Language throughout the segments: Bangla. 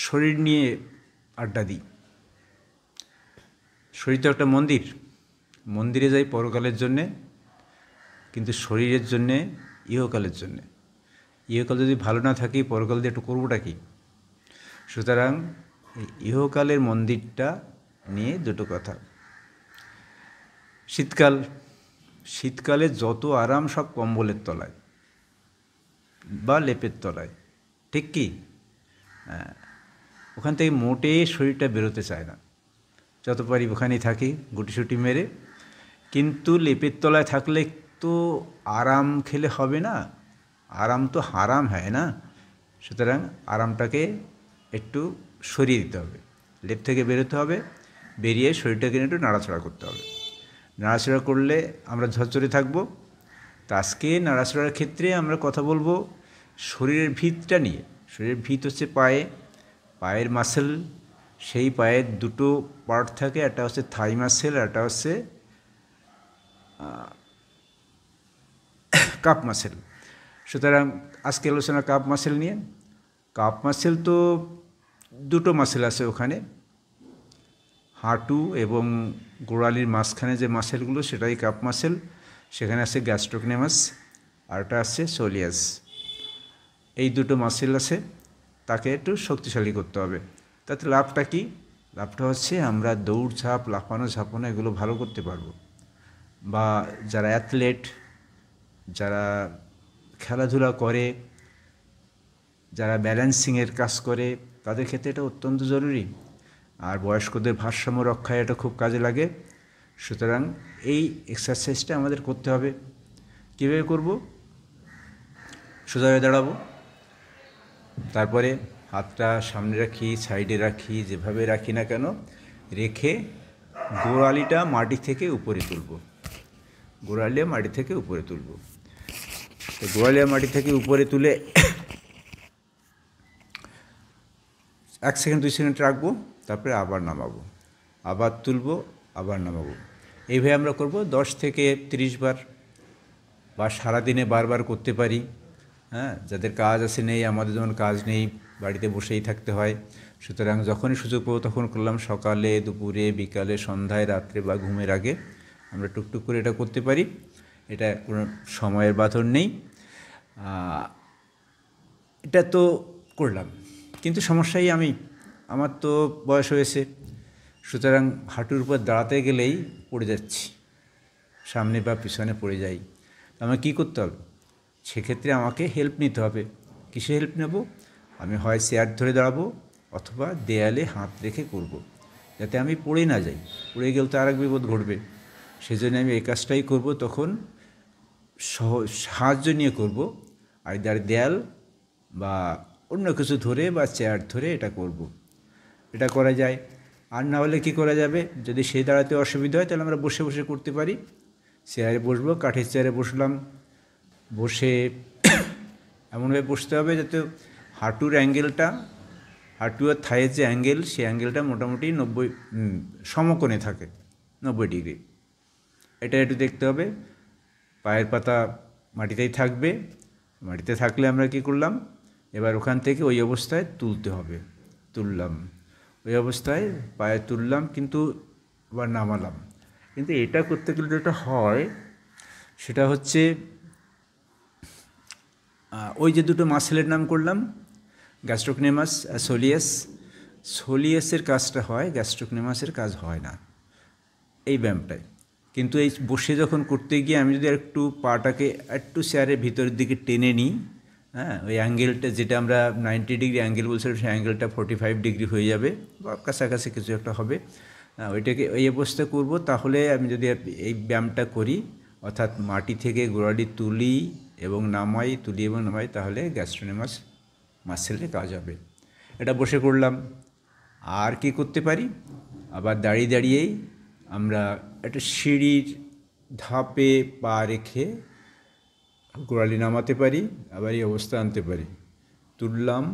শরীর নিয়ে আড্ডা দিই। শরীর তো একটা মন্দির, মন্দিরে যাই পরকালের জন্যে, কিন্তু শরীরের জন্যে ইহকালের জন্যে। ইহকাল যদি ভালো না থাকি পরকাল দিয়ে একটু করবোটা কি? সুতরাং এই ইহকালের মন্দিরটা নিয়ে দুটো কথা। শীতকালে যত আরাম সব কম্বলের তলায় বা লেপের তলায়, ঠিক কি? হ্যাঁ, ওখান থেকে মোটেই শরীরটা বেরোতে চায় না, যত পারি ওখানেই থাকি গুটিসুটি মেরে। কিন্তু লেপের তলায় থাকলে তো আরাম খেলে হবে না, আরাম তো হারাম হয় না। সুতরাং আরামটাকে একটু সরিয়ে দিতে হবে, লেপ থেকে বেরোতে হবে, বেরিয়ে শরীরটাকে একটু নাড়াচাড়া করতে হবে। নাড়াচাড়া করলে আমরা ঝরঝরে থাকব। তো আজকে নাড়াচাড়ার ক্ষেত্রে আমরা কথা বলবো শরীরের ভিতটা নিয়ে। শরীরের ভিত হচ্ছে পায়ের মাসেল। সেই পায়ের দুটো পার্ট থাকে, একটা হচ্ছে থাই মাসেল, একটা হচ্ছে কাপ মাসেল। সুতরাং আজকে আলোচনা কাপ মাসেল নিয়ে। কাপ মাসেল তো দুটো মাসেল আছে ওখানে, হাঁটু এবং গোড়ালির মাঝখানে যে মাসেলগুলো সেটাই কাপ মাসেল। সেখানে আছে গ্যাস্ট্রোকনেমাস আর একটা আছে সোলিয়াস। এই দুটো মাসেল আছে, তাকে একটু শক্তিশালী করতে হবে। তাতে লাভটা কি? লাভটা হচ্ছে আমরা দৌড়ঝাঁপ, লাফানো ঝাঁপানো এগুলো ভালো করতে পারবো। বা যারা অ্যাথলেট, যারা খেলাধুলা করে, যারা ব্যালেন্সিংয়ের কাজ করে, তাদের ক্ষেত্রে এটা অত্যন্ত জরুরি। আর বয়স্কদের ভারসাম্য রক্ষায় এটা খুব কাজে লাগে। সুতরাং এই এক্সারসাইজটা আমাদের করতে হবে। কীভাবে করব? সোজা হয়ে দাঁড়াবো, তারপরে হাতটা সামনে রাখি, সাইডে রাখি, যেভাবে রাখি না কেন, রেখে গোড়ালিটা মাটি থেকে উপরে তুলব। গোড়ালিয়া মাটি থেকে উপরে তুলব। তো গোড়ালিয়া মাটি থেকে উপরে তুলে 1 সেকেন্ড 2 সেকেন্ড রাখবো, তারপরে আবার নামাবো, আবার তুলবো, আবার নামাবো। এইভাবে আমরা করব 10 থেকে 30 বার, বা সারাদিনে বারবার করতে পারি। হ্যাঁ, যাদের কাজ আছে নেই, আমাদের যেমন কাজ নেই, বাড়িতে বসেই থাকতে হয়। সুতরাং যখনই সুযোগ পাবো তখন করলাম। সকালে, দুপুরে, বিকালে, সন্ধ্যায়, রাত্রে বা ঘুমের আগে আমরা টুকটুক করে এটা করতে পারি। এটা কোনো সময়ের বাঁধন নেই। এটা তো করলাম, কিন্তু সমস্যাই আমার তো বয়স হয়েছে। সুতরাং হাঁটুর উপর দাঁড়াতে গেলেই পড়ে যাচ্ছি, সামনে বা পিছনে পড়ে যাই। আমাকে কী করতে হবে? সেক্ষেত্রে আমাকে হেল্প নিতে হবে। কিসে হেল্প নেব? আমি হয় চেয়ার ধরে দাঁড়াবো, অথবা দেয়ালে হাত রেখে করব, যাতে আমি পড়ে না যাই। পড়ে গেলে তো আর এক বিপদ ঘটবে। সেজন্য আমি এই কাজটাই করব। তখন সাহায্য নিয়ে করব, আইদার দেয়াল বা অন্য কিছু ধরে বা চেয়ার ধরে এটা করব। এটা করা যায়। আর না হলে কী করা যাবে? যদি সেই দাঁড়াতে অসুবিধা হয় তাহলে আমরা বসে বসে করতে পারি। চেয়ারে বসবো, কাঠের চেয়ারে বসলাম, বসে এমনভাবে বসতে হবে যাতে হাঁটুর অ্যাঙ্গেলটা, হাঁটু আর থাইয়ের যে অ্যাঙ্গেল, সেই অ্যাঙ্গেলটা মোটামুটি 90 সমকোণে থাকে, 90 ডিগ্রি। এটা একটু দেখতে হবে। পায়ের পাতা মাটিতেই থাকবে। মাটিতে থাকলে আমরা কি করলাম? এবার ওখান থেকে ওই অবস্থায় তুলতে হবে। তুললাম, ওই অবস্থায় পায়ে তুললাম, কিন্তু আবার নামালাম। কিন্তু এটা করতে গেলে যেটা হয় সেটা হচ্ছে, ওই যে দুটো মাসেলের নাম করলাম, গ্যাস্ট্রোকনেমাস আর সোলিয়াস, সোলিয়াসের কাজটা হয়, গ্যাস্ট্রোকনেমাসের কাজ হয় না এই ব্যায়ামটায়। কিন্তু এই বসে যখন করতে গিয়ে আমি যদি একটু পাটাকে একটু চেয়ারের ভিতরের দিকে টেনে নিই, হ্যাঁ, ওই অ্যাঙ্গেলটা যেটা আমরা 90 ডিগ্রি অ্যাঙ্গেল বলছিলাম, সেই অ্যাঙ্গেলটা 45 ডিগ্রি হয়ে যাবে বা কাছাকাছি কিছু একটা হবে। ওইটাকে ওই অবস্থা করব। তাহলে আমি যদি এই ব্যায়ামটা করি, অর্থাৎ মাটি থেকে গোড়ালি তুলি এবং নামাই, তুলি এবং নামাই, তাহলে গ্যাস্ট্রোকনেমাস মাসেলে কাজ হবে। এটা বসে করলাম। আর কি করতে পারি? আবার দাঁড়িয়ে দাঁড়িয়েই আমরা একটা সিঁড়ির ধাপে পা রেখে গোড়ালি নামাতে পারি, আবার এই অবস্থা আনতে পারি। তুললাম,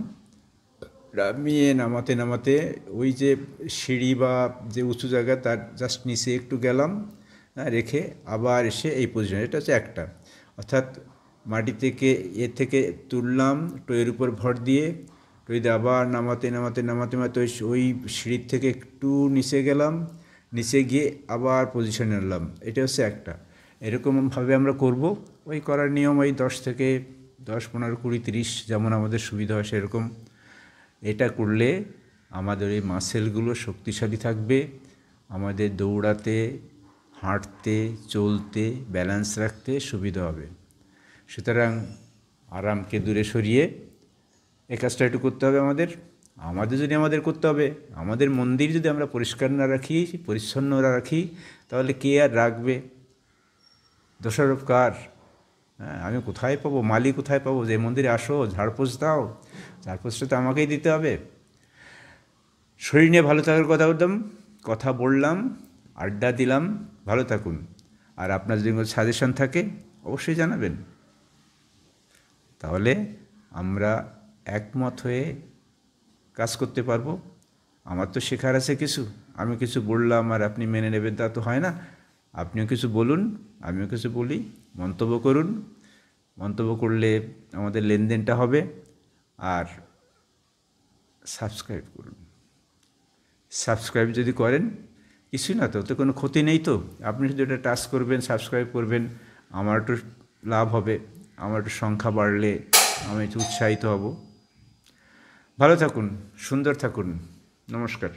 নামিয়ে নামাতে নামাতে ওই যে সিঁড়ি বা যে উঁচু জায়গা তার জাস্ট নিচে একটু গেলাম, রেখে আবার এসে এই পজিশন। এটা হচ্ছে একটা, অর্থাৎ মাটি থেকে থেকে তুললাম, টোয়ের উপর ভর দিয়ে ট্রলিতে আবার নামাতে নামাতে নামাতে নামাতে ওই সিঁড়ির থেকে একটু নিচে গেলাম, নিচে গিয়ে আবার পজিশনে আনলাম। এটা হচ্ছে একটা। এরকমভাবে আমরা করব। ওই করার নিয়ম ওই 10 থেকে 10, 15, 20, 30 যেমন আমাদের সুবিধা হয় সেরকম। এটা করলে আমাদের এই মাসেলগুলো শক্তিশালী থাকবে, আমাদের দৌড়াতে, হাঁটতে, চলতে, ব্যালেন্স রাখতে সুবিধা হবে। সুতরাং আরামকে দূরে সরিয়ে এই কাজটা একটু করতে হবে আমাদের যদি করতে হবে, আমাদের মন্দির যদি আমরা পরিষ্কার না রাখি, পরিচ্ছন্ন না রাখি, তাহলে কে আর রাখবে? দোষারোপ কার? হ্যাঁ, আমি কোথায় পাবো, মালি কোথায় পাবো যে মন্দিরে আসো ঝাড়পোছ দাও? ঝাড়পোছটা তো আমাকেই দিতে হবে। শরীর নিয়ে ভালো থাকার কথা বললাম, আড্ডা দিলাম। ভালো থাকুন। আর আপনার যদি কোনো সাজেশন থাকে অবশ্যই জানাবেন। তাহলে আমরা একমত হয়ে কাজ করতে পারবো। আমার তো শেখার আছে কিছু, আমি কিছু বললাম আর আপনি মেনে নেবেন তা তো হয় না। আপনিও কিছু বলুন, আমিও কিছু বলি, মন্তব্য করুন। মন্তব্য করলে আমাদের লেনদেনটা হবে। আর সাবস্ক্রাইব করুন। সাবস্ক্রাইব যদি করেন, কিছুই না, তো ওতে কোনো ক্ষতি নেই। তো আপনি যদি এটা টাচ করবেন, সাবস্ক্রাইব করবেন, আমার একটু লাভ হবে, আমার একটু সংখ্যা বাড়লে আমি একটু উৎসাহিত হব। ভালো থাকুন, সুন্দর থাকুন। নমস্কার।